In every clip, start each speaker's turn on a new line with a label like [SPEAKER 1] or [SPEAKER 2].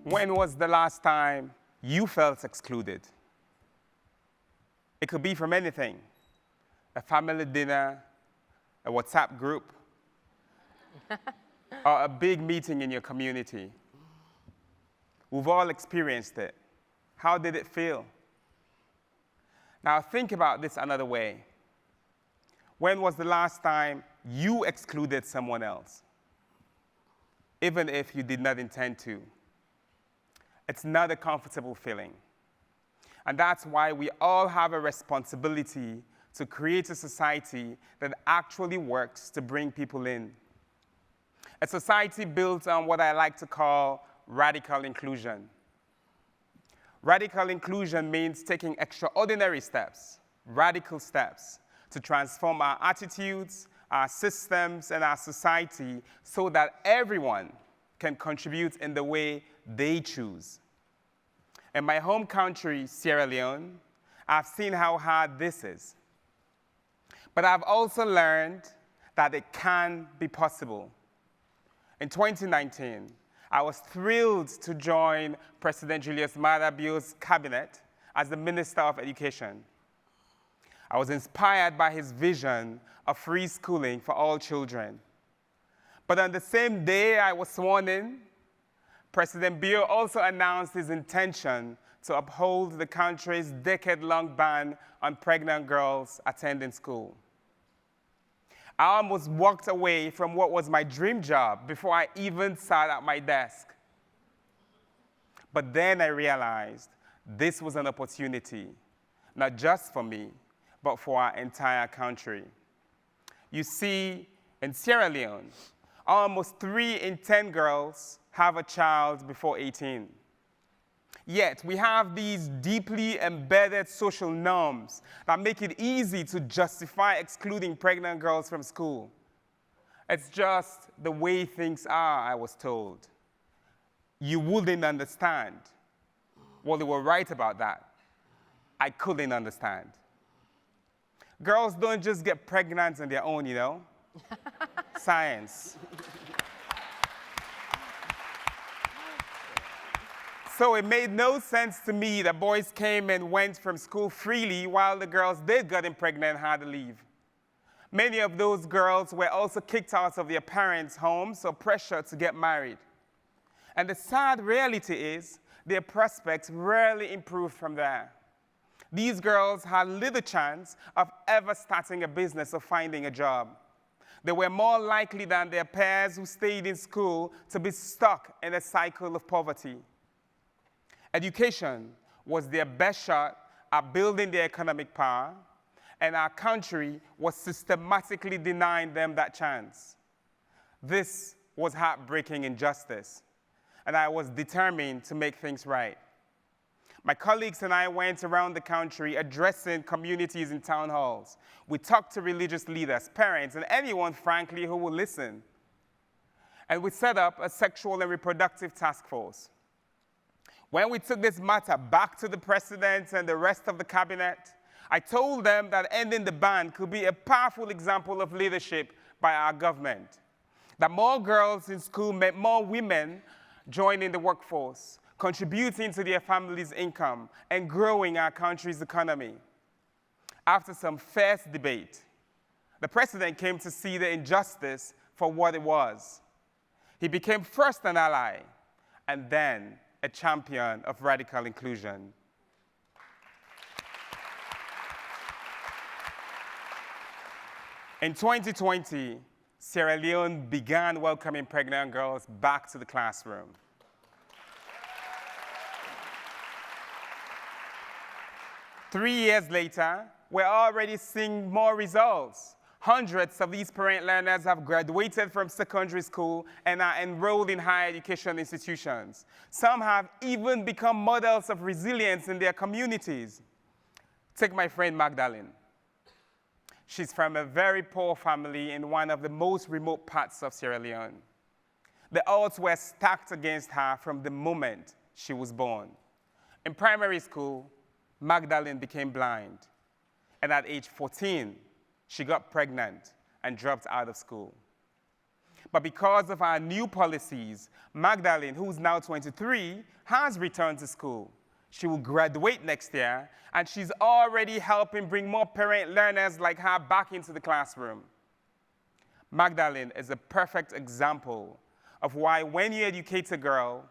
[SPEAKER 1] When was the last time you felt excluded? It could be from anything: a family dinner, a WhatsApp group, or a big meeting in your community. We've all experienced it. How did it feel? Now think about this another way. When was the last time you excluded someone else, even if you did not intend to? It's not a comfortable feeling. And that's why we all have a responsibility to create a society that actually works to bring people in. A society built on what I like to call radical inclusion. Radical inclusion means taking extraordinary steps, radical steps, to transform our attitudes, our systems, and our society so that everyone can contribute in the way they choose. In my home country, Sierra Leone, I've seen how hard this is. But I've also learned that it can be possible. In 2019, I was thrilled to join President Julius Maada Bio's cabinet as the Minister of Education. I was inspired by his vision of free schooling for all children. But on the same day I was sworn in, President Bio also announced his intention to uphold the country's decade-long ban on pregnant girls attending school. I almost walked away from what was my dream job before I even sat at my desk. But then I realized this was an opportunity, not just for me, but for our entire country. You see, in Sierra Leone, almost 3 in 10 girls have a child before 18. Yet, we have these deeply embedded social norms that make it easy to justify excluding pregnant girls from school. It's just the way things are, I was told. You wouldn't understand. Well, they were right about that. I couldn't understand. Girls don't just get pregnant on their own, you know? Science. So it made no sense to me that boys came and went from school freely while the girls did get pregnant and had to leave. Many of those girls were also kicked out of their parents' homes or pressured to get married. And the sad reality is their prospects rarely improved from there. These girls had little chance of ever starting a business or finding a job. They were more likely than their peers who stayed in school to be stuck in a cycle of poverty. Education was their best shot at building their economic power, and our country was systematically denying them that chance. This was heartbreaking injustice, and I was determined to make things right. My colleagues and I went around the country addressing communities in town halls. We talked to religious leaders, parents, and anyone, frankly, who would listen. And we set up a sexual and reproductive task force. When we took this matter back to the president and the rest of the cabinet, I told them that ending the ban could be a powerful example of leadership by our government. That more girls in school meant more women joining the workforce, contributing to their family's income, and growing our country's economy. After some fierce debate, the president came to see the injustice for what it was. He became first an ally, and then a champion of radical inclusion. In 2020, Sierra Leone began welcoming pregnant girls back to the classroom. Three years later, we're already seeing more results. Hundreds of these parent learners have graduated from secondary school and are enrolled in higher education institutions. Some have even become models of resilience in their communities. Take my friend Magdalene. She's from a very poor family in one of the most remote parts of Sierra Leone. The odds were stacked against her from the moment she was born. In primary school, Magdalene became blind, and at age 14, she got pregnant and dropped out of school. But because of our new policies, Magdalene, who's now 23, has returned to school. She will graduate next year, and she's already helping bring more parent learners like her back into the classroom. Magdalene is a perfect example of why when you educate a girl,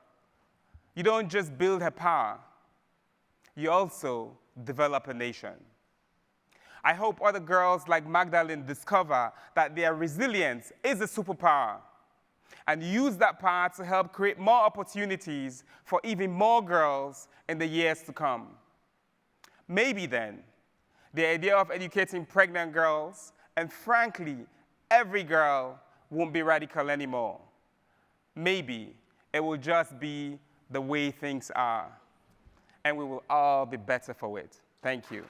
[SPEAKER 1] you don't just build her power, you also develop a nation. I hope other girls like Magdalene discover that their resilience is a superpower and use that power to help create more opportunities for even more girls in the years to come. Maybe then, the idea of educating pregnant girls, and frankly, every girl, won't be radical anymore. Maybe it will just be the way things are, and we will all be better for it. Thank you.